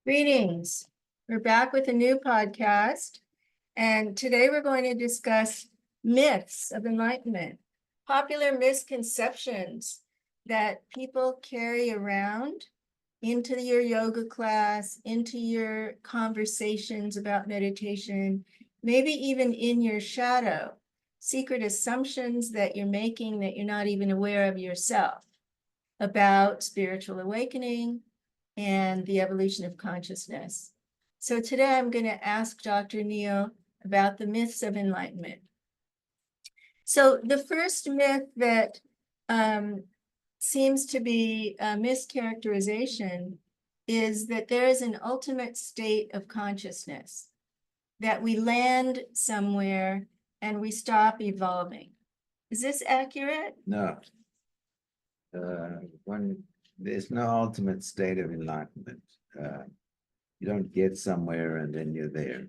Greetings. We're back with a new podcast, and today we're going to discuss myths of enlightenment, popular misconceptions that people carry around into your yoga class, into your conversations about meditation, maybe even in your shadow, secret assumptions that you're making that you're not even aware of yourself about spiritual awakening and the evolution of consciousness. So today I'm going to ask Dr. Neil about the myths of enlightenment. So the first myth that seems to be a mischaracterization is that there is an ultimate state of consciousness, that we land somewhere and we stop evolving. Is this accurate? No. There's no ultimate state of enlightenment. You don't get somewhere and then you're there.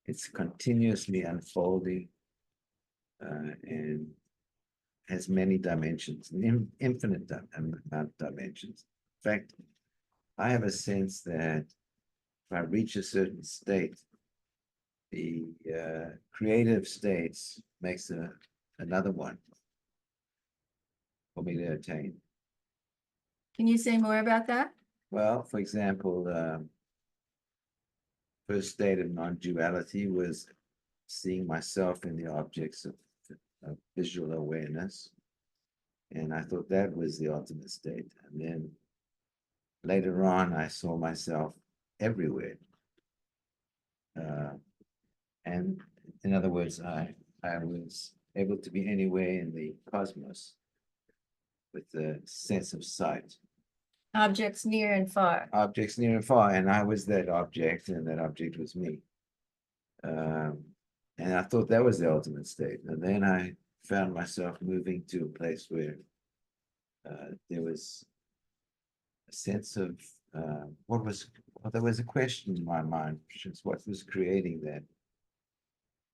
It's continuously unfolding and has many dimensions, infinite amount of dimensions. In fact, I have a sense that if I reach a certain state, the creative states makes another one for me to attain. Can you say more about that? Well, for example, first state of non-duality was seeing myself in the objects of visual awareness. And I thought that was the ultimate state. And then later on, I saw myself everywhere. And in other words, I was able to be anywhere in the cosmos with a sense of sight. Objects near and far. Objects near and far, and I was that object, and that object was me. And I thought that was the ultimate state. And then I found myself moving to a place where there was a sense of there was a question in my mind, which is what was creating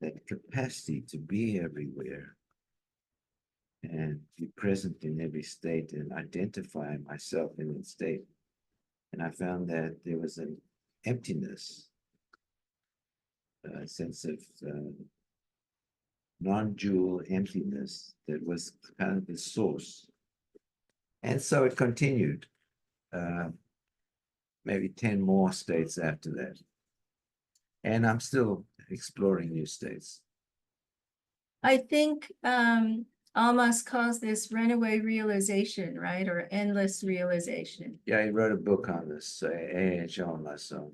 that capacity to be everywhere and be present in every state and identify myself in that state. And I found that there was an emptiness, a sense of non-dual emptiness that was kind of the source. And so it continued, maybe 10 more states after that. And I'm still exploring new states. I think Almas calls this runaway realization, right? Or endless realization. Yeah, he wrote a book on this, A.H. Almas, on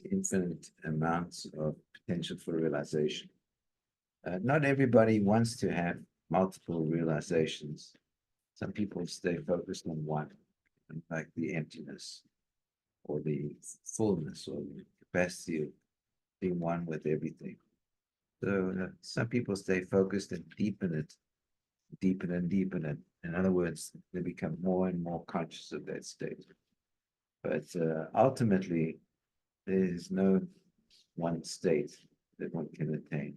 infinite amounts of potential for realization. Not everybody wants to have multiple realizations. Some people stay focused on one, like the emptiness or the fullness or the capacity of being one with everything. So some people stay focused and deepen it, deepen and deepen it. In other words, they become more and more conscious of that state. But ultimately, there is no one state that one can attain.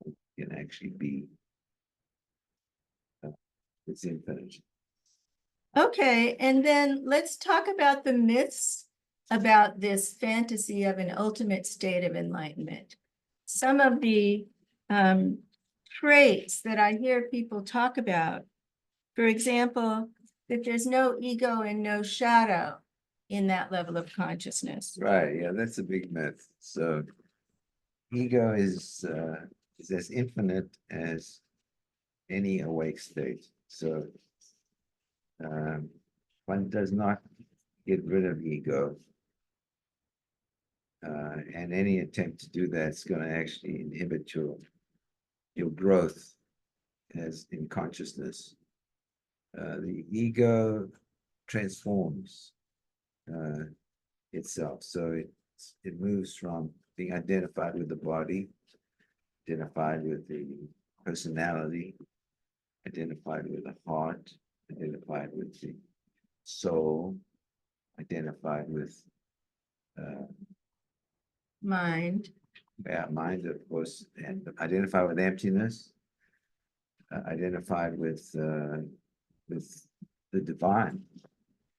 It can actually be. It's infinite. Okay, and then let's talk about the myths about this fantasy of an ultimate state of enlightenment. Some of the traits that I hear people talk about, for example, that there's no ego and no shadow in that level of consciousness. Right, yeah, that's a big myth. So ego is as infinite as any awake state. So one does not get rid of ego. And any attempt to do that is going to actually inhibit your growth as in consciousness. The ego transforms itself. So it moves from being identified with the body, identified with the personality, identified with the heart, identified with the soul, identified with Mind. yeah, mind, of course, and identified with emptiness, identified with the divine,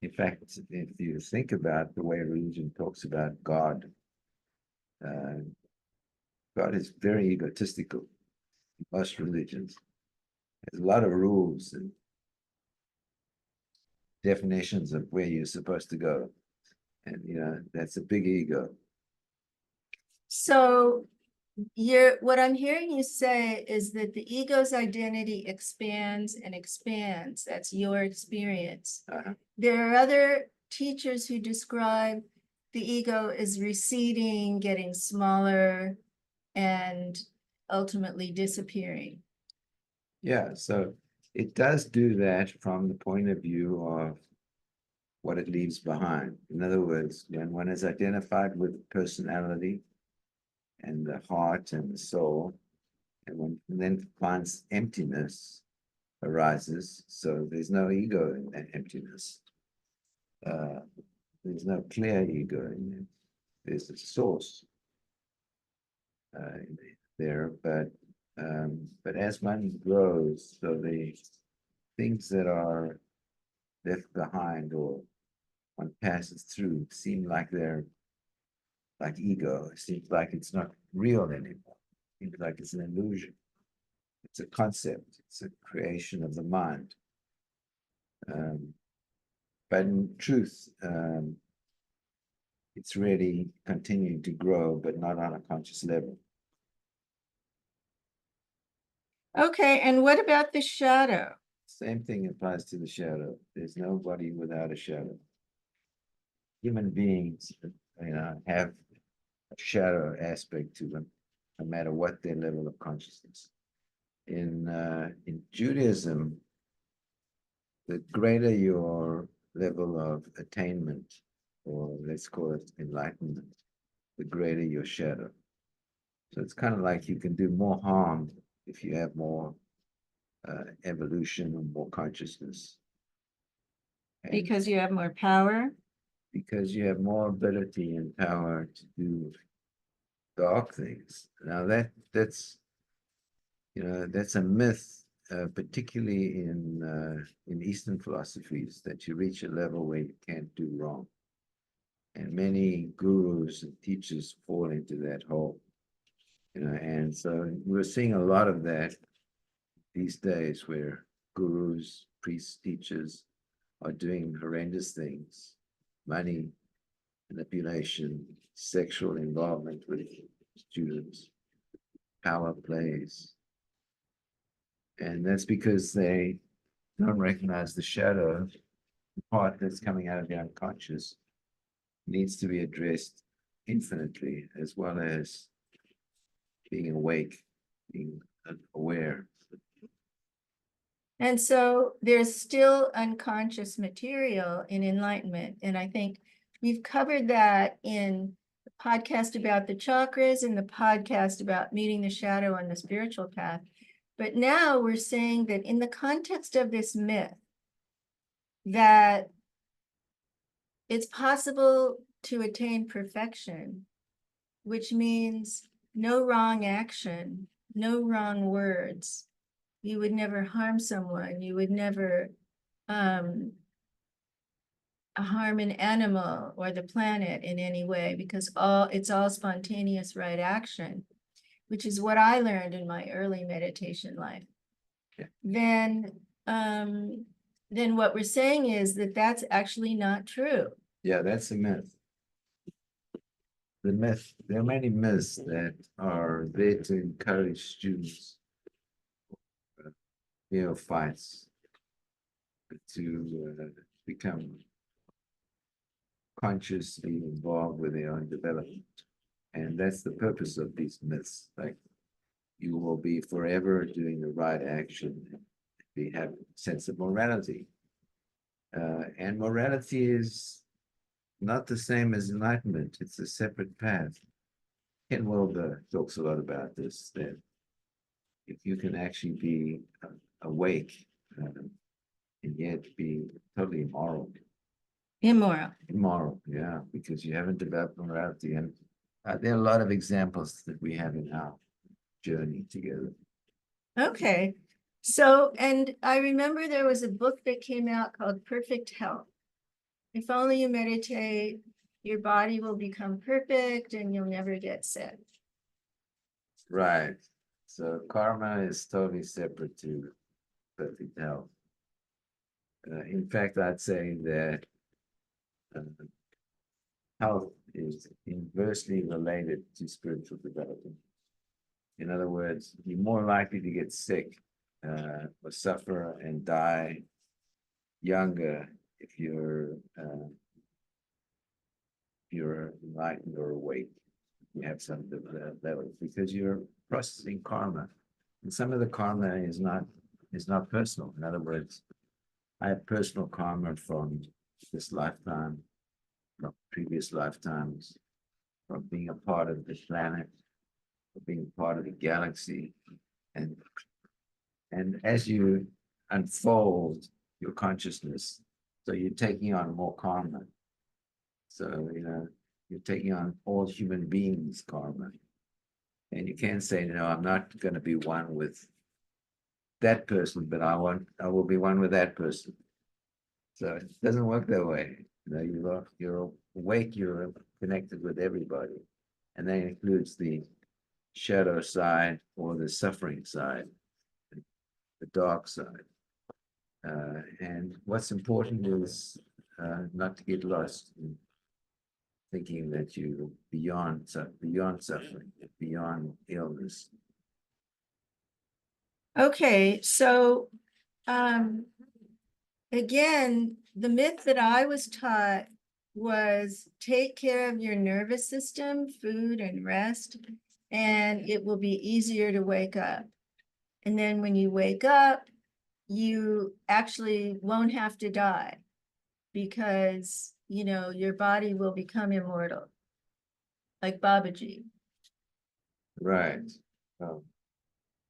In fact, if you think about the way religion talks about God, uh, God is very egotistical in most religions. There's a lot of rules and definitions of where you're supposed to go. And, that's a big ego. So what I'm hearing you say is that the ego's identity expands and expands. That's your experience. Uh-huh. There are other teachers who describe the ego as receding, getting smaller, and ultimately disappearing. Yeah, so it does do that from the point of view of what it leaves behind. In other words, when one is identified with personality and the heart and the soul, and one then finds emptiness arises, so there's no ego in that emptiness. There's no clear ego in it. There's a source there, but as one grows, so the things that are left behind or one passes through seem like they're like ego. It seems like it's not real anymore. It seems like it's an illusion. It's a concept. It's a creation of the mind. But in truth, it's really continuing to grow, but not on a conscious level. Okay, and what about the shadow? Same thing applies to the shadow. There's nobody without a shadow. Human beings, have a shadow aspect to them, no matter what their level of consciousness. In Judaism, the greater your level of attainment, or let's call it enlightenment, the greater your shadow. So it's kind of like you can do more harm if you have more evolution and more consciousness. And Because you have more power? because you have more ability and power to do dark things. Now that's a myth, particularly in Eastern philosophies, that you reach a level where you can't do wrong. And many gurus and teachers fall into that hole. And so we're seeing a lot of that these days where gurus, priests, teachers are doing horrendous things, money, manipulation, sexual involvement with students, power plays. And that's because they don't recognize the shadow, the part that's coming out of the unconscious needs to be addressed infinitely, as well as being awake, being aware. And so there's still unconscious material in enlightenment. And I think we've covered that in the podcast about the chakras and the podcast about meeting the shadow on the spiritual path. But now we're saying that in the context of this myth, that it's possible to attain perfection, which means no wrong action, no wrong words. You would never harm someone. You would never harm an animal or the planet in any way, because it's all spontaneous right action, which is what I learned in my early meditation life. Yeah. Then what we're saying is that that's actually not true. Yeah, that's a myth. There are many myths that are there to encourage students, fights, to become consciously involved with their own development. And that's the purpose of these myths. Like, you will be forever doing the right action. We have a sense of morality. And morality is not the same as enlightenment. It's a separate path. Ken Wilber talks a lot about this, that if you can actually be awake and yet be totally immoral. Immoral, yeah, because you haven't developed morality. And there are a lot of examples that we have in our journey together. Okay. So, and I remember there was a book that came out called Perfect Health. if only you meditate, your body will become perfect and you'll never get sick. Right. So karma is totally separate to perfect health. In fact, I'd say that uh, health is inversely related to spiritual development. In other words, you're more likely to get sick or suffer and die younger if you're enlightened or awake. You have some level because you're processing karma, and some of the karma is not personal. In other words, I have personal karma from this lifetime, from previous lifetimes, from being a part of the planet, from being part of the galaxy, and as you unfold your consciousness, so you're taking on more karma. So you're taking on all human beings' karma, and you can't say, no, I'm not going to be one with that person, but I will be one with that person. So it doesn't work that way. You're awake, you're connected with everybody, and that includes the shadow side or the suffering side, the dark side. And what's important is not to get lost in thinking that you're beyond suffering, beyond illness. Okay, so again, the myth that I was taught was take care of your nervous system, food and rest, and it will be easier to wake up. And then when you wake up, you actually won't have to die because, your body will become immortal, like Babaji. Right. Oh,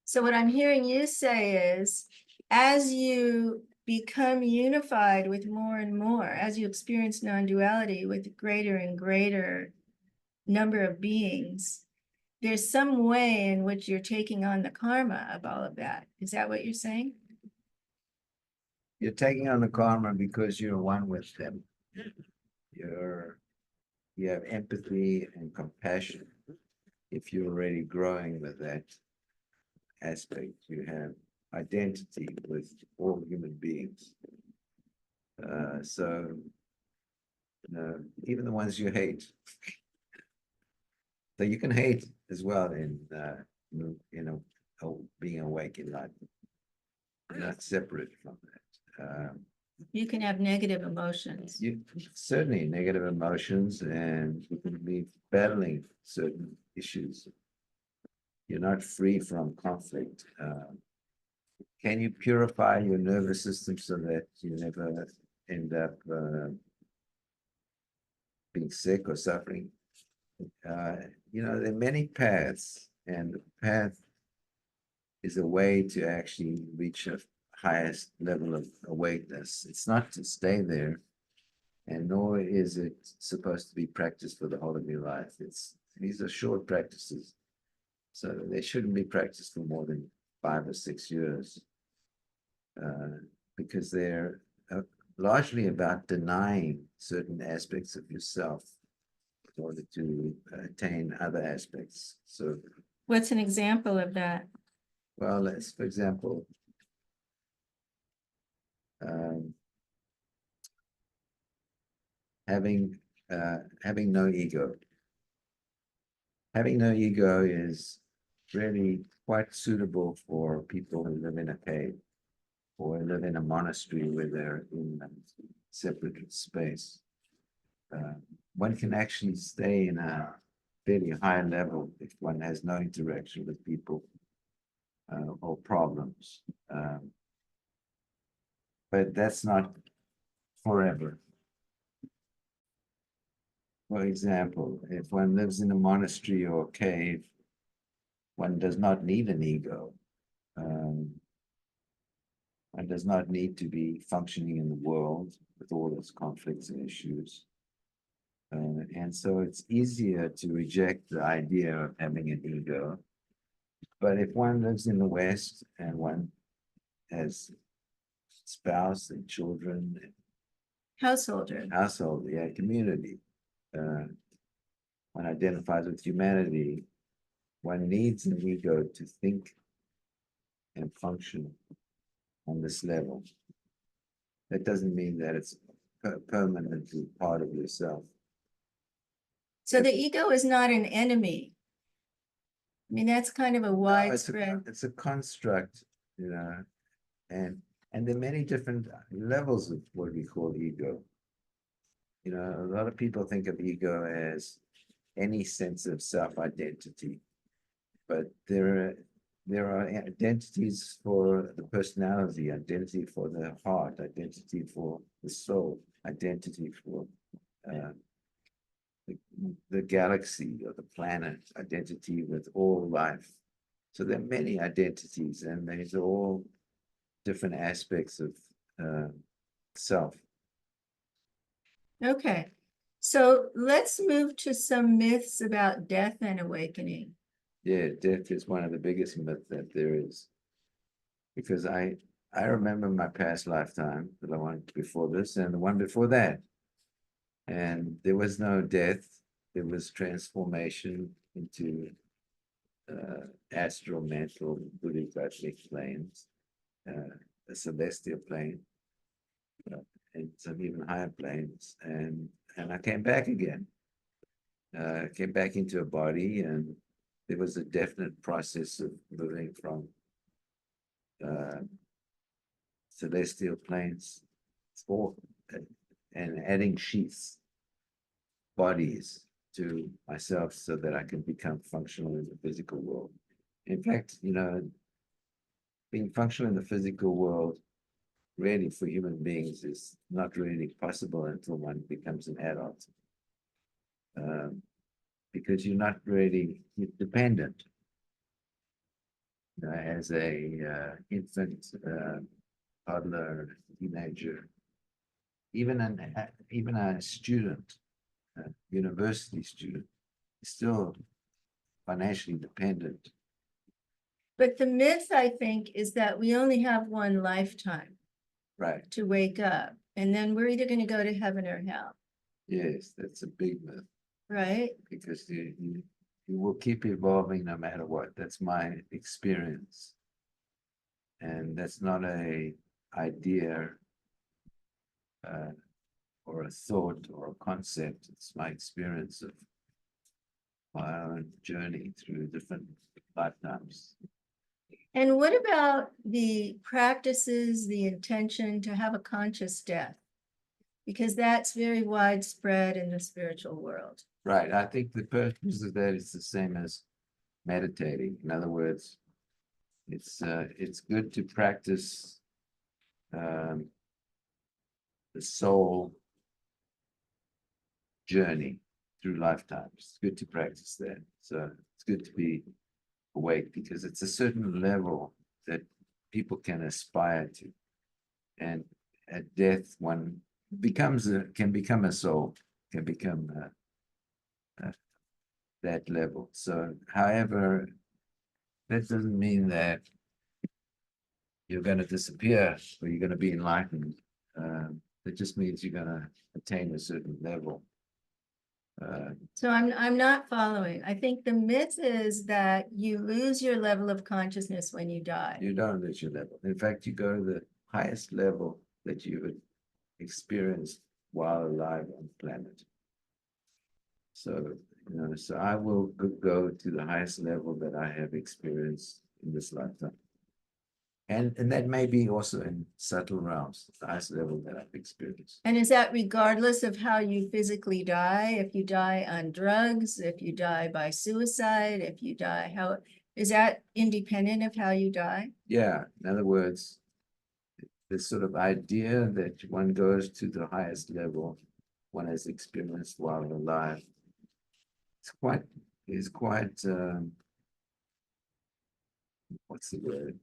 So what I'm hearing you say is, as you become unified with more and more, as you experience non-duality with greater and greater number of beings, there's some way in which you're taking on the karma of all of that. Is that what you're saying? you're taking on the karma because you're one with them. You have empathy and compassion. If you're already growing with that aspect, you have identity with all human beings. So even the ones you hate. So you can hate as well in being awake in life. Not separate from that. You can have negative emotions. You certainly negative emotions, and you can be battling certain issues. You're not free from conflict. Can you purify your nervous system so that you never end up being sick or suffering? There are many paths, and the path is a way to actually reach a highest level of awakeness. It's not to stay there, and nor is it supposed to be practiced for the whole of your life. These are short practices, so they shouldn't be practiced for more than 5 or 6 years, because they're largely about denying certain aspects of yourself in order to attain other aspects. So, What's an example of that? well, let's, for example, having no ego. Having no ego is really quite suitable for people who live in a cave or live in a monastery where they're in a separate space. One can actually stay in a very high level if one has no interaction with people or problems. But that's not forever. For example, if one lives in a monastery or cave, one does not need an ego. One does not need to be functioning in the world with all its conflicts and issues. And so it's easier to reject the idea of having an ego. But if one lives in the West and one has spouse and children, householder. household, yeah, community. One identifies with humanity. One needs an ego to think and function on this level. That doesn't mean that it's permanently part of yourself. So the ego is not an enemy. I mean, that's kind of a No, widespread. it's a construct, you know, and there are many different levels of what we call ego. You know, a lot of people think of ego as any sense of self-identity, but there are identities for the personality, identity for the heart, identity for the soul, identity for uh, the galaxy or the planet, identity with all life. So there are many identities, and these are all different aspects of self. Okay. So let's move to some myths about death and awakening. Yeah, death is one of the biggest myths that there is. Because I remember my past lifetime, the one before this and the one before that. And there was no death, there was transformation into astral, mental, Buddhic, planes, a celestial plane, and some even higher planes. And I came back again. Came back into a body, and there was a definite process of moving from celestial planes and adding sheaths, bodies to myself so that I can become functional in the physical world. In fact, you know, being functional in the physical world really for human beings is not really possible until one becomes an adult. Because you're not really dependent. You know, as a infant, toddler, teenager, even a student, a university student, is still financially dependent. But the myth, I think, is that we only have one lifetime Right. to wake up, and then we're either going to go to heaven or hell. Yes, that's a big myth. Right? Because you will keep evolving no matter what. That's my experience. And that's not a idea or a thought or a concept. It's my experience of my own journey through different lifetimes. And what about the practices, the intention to have a conscious death? Because that's very widespread in the spiritual world. Right. I think the purpose of that is the same as meditating. In other words, it's good to practice the soul journey through lifetimes. It's good to practice that. So it's good to be awake because it's a certain level that people can aspire to. And at death, one can become a soul, can become that level. So, however, that doesn't mean that you're going to disappear or you're going to be enlightened. It just means you're going to attain a certain level. So I'm not following. I think the myth is that you lose your level of consciousness when you die. You don't lose your level. In fact, you go to the highest level that you would experience while alive on the planet. So, you know, so I will go to the highest level that I have experienced in this lifetime. And that may be also in subtle realms, the highest level that I've experienced. And is that regardless of how you physically die? If you die on drugs, if you die by suicide, if you die, how is that independent of how you die? Yeah, in other words, this sort of idea that one goes to the highest level one has experienced while alive, is quite what's the word?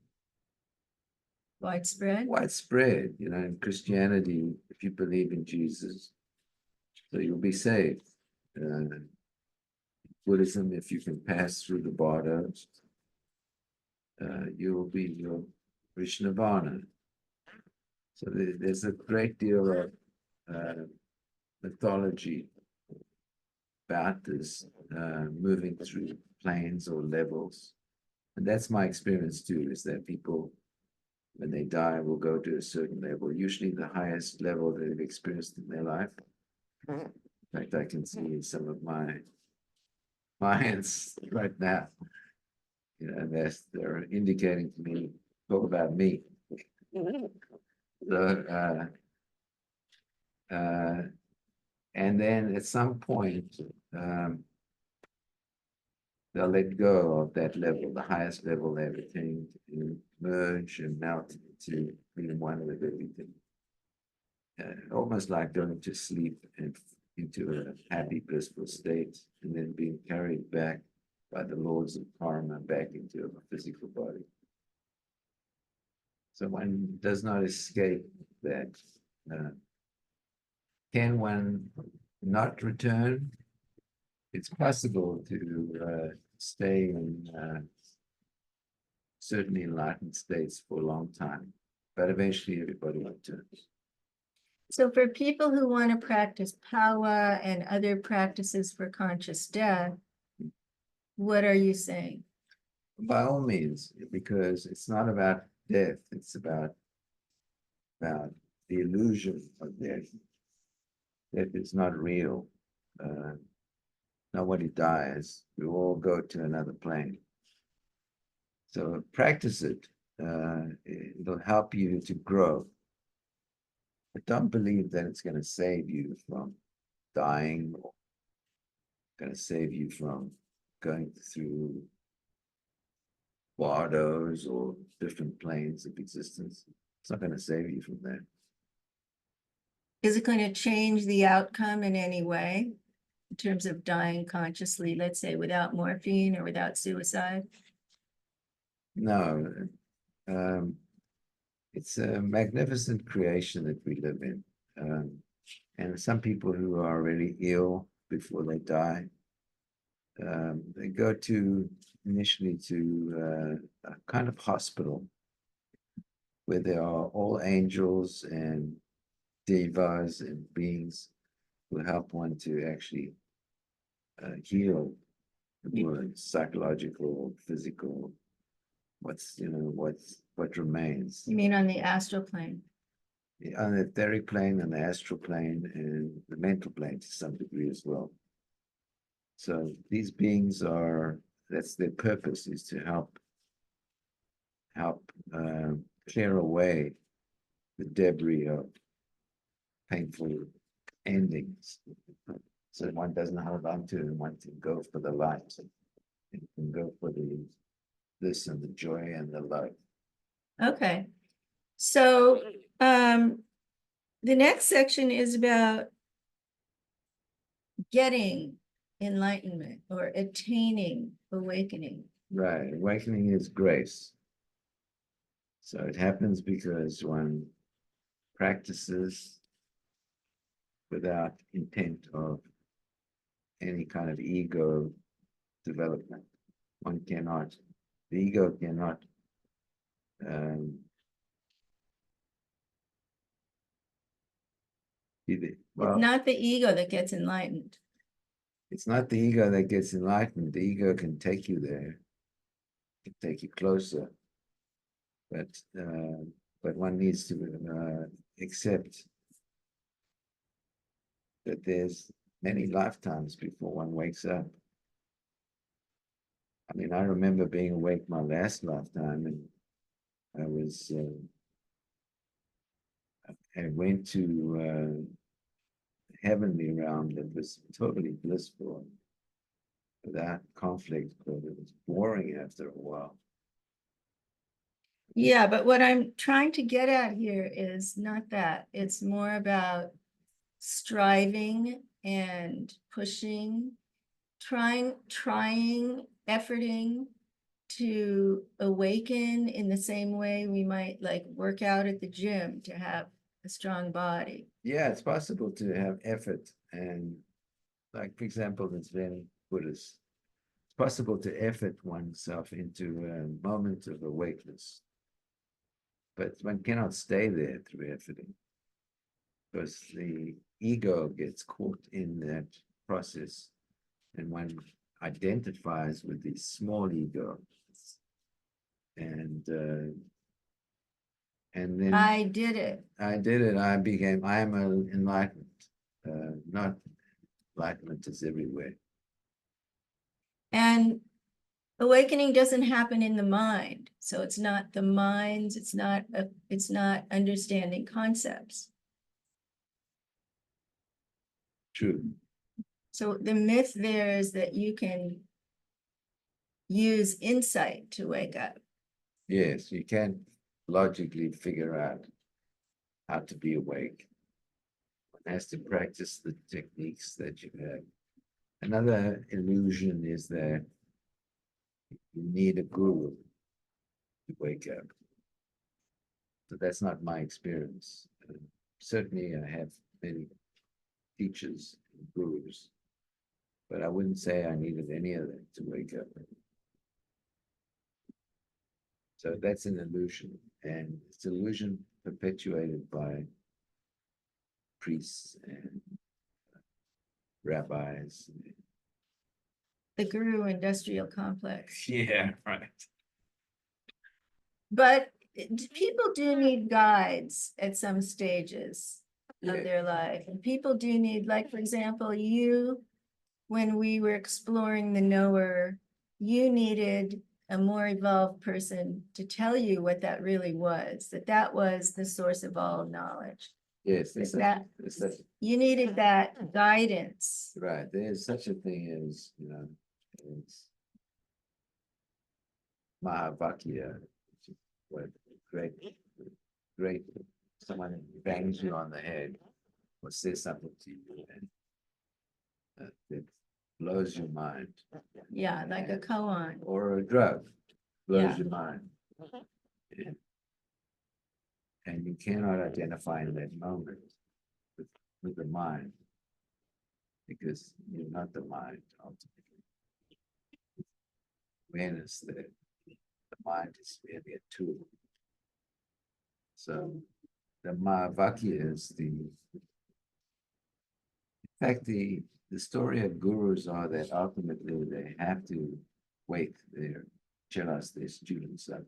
Widespread? Widespread, you know, in Christianity, if you believe in Jesus, so you'll be saved. Buddhism, if you can pass through the border, you'll reach nirvana. So there's a great deal of mythology about this moving through planes or levels. And that's my experience too, is that people, when they die, will go to a certain level, usually the highest level that they've experienced in their life. In fact, I can see some of my clients right now, you know, they're indicating to me, talk about me. So, and then at some point, they'll let go of that level, the highest level they've attained, and merge and melt into being one with everything. Almost like going to sleep and into a happy, blissful state, and then being carried back by the laws of karma back into a physical body. So one does not escape that. Can one not return? It's possible to stay in certainly enlightened states for a long time, but eventually everybody returns. So for people who want to practice power and other practices for conscious death, what are you saying? By all means, because it's not about death, it's about the illusion of death. Death is not real. Nobody dies. We all go to another plane. So practice it. It'll help you to grow. But don't believe that it's going to save you from dying or going to save you from going through bardos or different planes of existence. It's not going to save you from that. Is it going to change the outcome in any way in terms of dying consciously, let's say without morphine or without suicide? No. It's a magnificent creation that we live in. And some people who are really ill before they die, they go initially to a kind of hospital where there are all angels and devas and beings who help one to actually heal the wounds, psychological, physical, what remains. You mean on the astral plane? On the etheric plane and the astral plane and the mental plane to some degree as well. So these beings that's their purpose, is to help clear away the debris of painful endings. So one doesn't hold on to and one can go for the light. And can go for this and the joy and the love. Okay. So the next section is about getting enlightenment or attaining awakening. Right. Awakening is grace. So it happens because one practices without intent of any kind of ego development. One cannot, the ego cannot It's not the ego that gets enlightened. It's not the ego that gets enlightened. The ego can take you there, can take you closer, but one needs to accept that there's many lifetimes before one wakes up. I mean, I remember being awake my last lifetime, and I went to heavenly realm that was totally blissful, without conflict, but it was boring after a while. Yeah, but what I'm trying to get at here is not that. It's more about striving and pushing, trying, efforting to awaken in the same way we might like work out at the gym to have a strong body. Yeah, it's possible to have effort, and like, for example, the Zen Buddhists, it's possible to effort oneself into a moment of awakeness, but one cannot stay there through efforting. because the ego gets caught in that process, and one identifies with the small ego, and then I did it. I did it. I am an enlightened. Not enlightenment is everywhere. And awakening doesn't happen in the mind. So it's not the minds, it's not understanding concepts. True. So the myth there is that you can use insight to wake up. Yes, you can't logically figure out how to be awake. One has to practice the techniques that you have. Another illusion is that you need a guru to wake up. So that's not my experience. Certainly, I have many teachers and gurus, but I wouldn't say I needed any of them to wake up. So that's an illusion, and it's an illusion perpetuated by priests and rabbis. The guru industrial complex. Yeah, right. But people do need guides at some stages of Yeah. their life. And people do need, like, for example, when we were exploring the knower, you needed a more evolved person to tell you what that really was, that was the source of all knowledge. Yes, You needed that guidance. right. There's such a thing as, it's Mahavakya, which is what great, someone bangs you on the head or says something to you, and it blows your mind. Yeah, like a koan. Or a drug blows Yeah. your mind. And you cannot identify in that moment with the mind, because you're not the mind ultimately. Awareness that the mind is merely a tool. So the Mahavakya is in fact, the story of gurus are that ultimately they have to wake their chelas, their students up.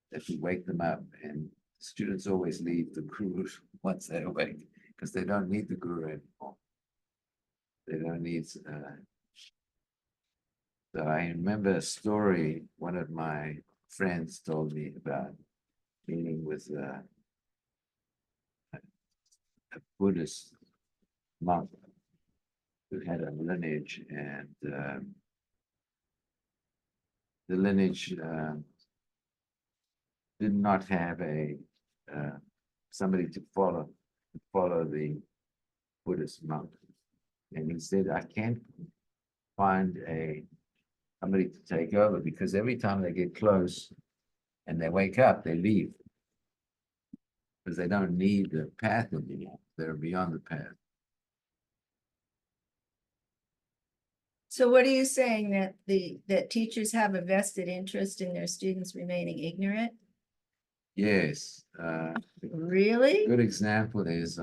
They have to wake them up, and students always leave the gurus once they're awake, because they don't need the guru anymore. They don't need. So I remember a story one of my friends told me about meeting with a Buddhist monk who had a lineage, and the lineage did not have somebody to follow the Buddhist monk, and he said, "I can't find somebody to take over, because every time they get close and they wake up, they leave, because they don't need the path anymore. They're beyond the path." So what are you saying, that teachers have a vested interest in their students remaining ignorant? Yes. Really? Good example is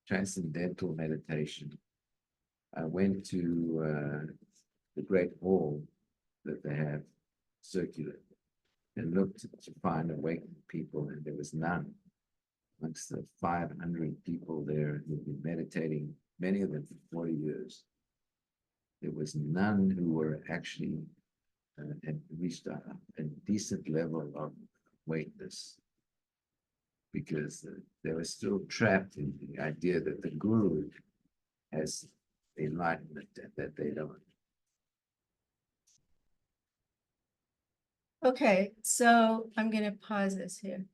transcendental meditation. I went to the great hall that they have circular and looked to find awakened people, and there was none. Amongst the 500 people there who've been meditating, many of them for 40 years, there was none who were actually had reached a decent level of awakeness, because they were still trapped in the idea that the guru has enlightenment and that they don't. Okay, so I'm going to pause this here.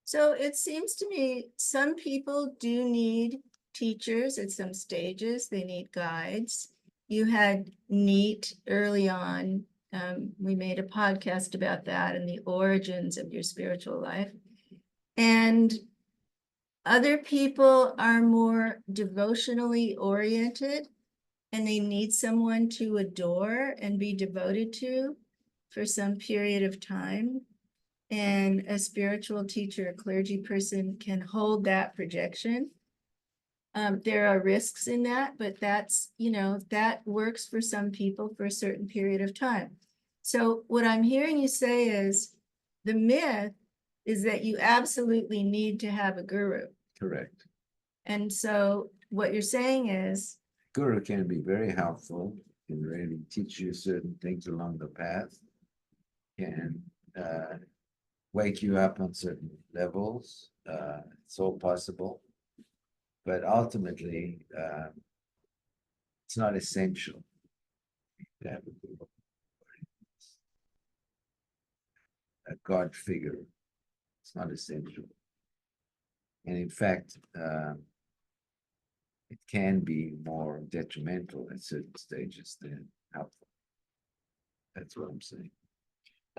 So it seems to me some people do need teachers at some stages. They need guides. You had NEAT early on. We made a podcast about that and the origins of your spiritual life. And other people are more devotionally oriented, and they need someone to adore and be devoted to for some period of time. and a spiritual teacher, a clergy person can hold that projection. There are risks in that, but that's, that works for some people for a certain period of time. So what I'm hearing you say is the myth is that you absolutely need to have a guru. Correct. And so what you're saying is, Guru can be very helpful, can really teach you certain things along the path, can wake you up on certain levels. It's all possible. But ultimately, it's not essential to have a God figure. It's not essential. And in fact, it can be more detrimental at certain stages than helpful. That's what I'm saying.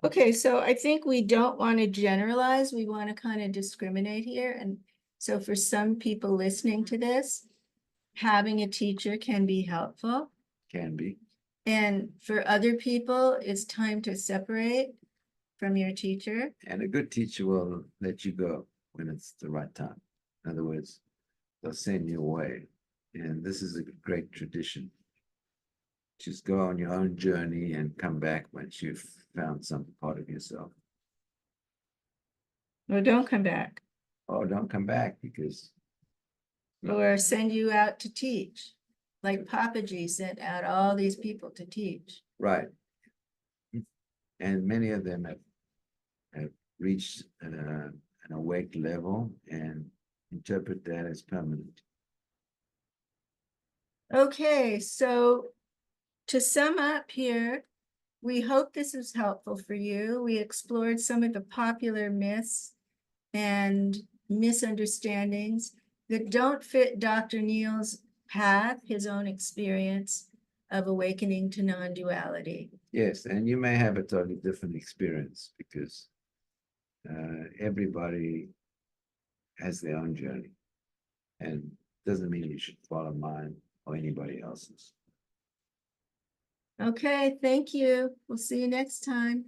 okay, so I think we don't want to generalize. We want to kind of discriminate here. And so for some people listening to this, having a teacher can be helpful. Can be. And for other people, it's time to separate from your teacher. And a good teacher will let you go when it's the right time. In other words, they'll send you away. And this is a great tradition. Just go on your own journey and come back once you've found some part of yourself. Well, don't come back. Oh, don't come back because Or send you out to teach. Like Papaji sent out all these people to teach. right. And many of them have reached an awake level and interpret that as permanent. Okay, so to sum up here, we hope this was helpful for you. We explored some of the popular myths and misunderstandings that don't fit Dr. Neal's path, his own experience of awakening to non-duality. Yes, and you may have a totally different experience because everybody has their own journey, and doesn't mean you should follow mine or anybody else's. Okay, thank you. We'll see you next time.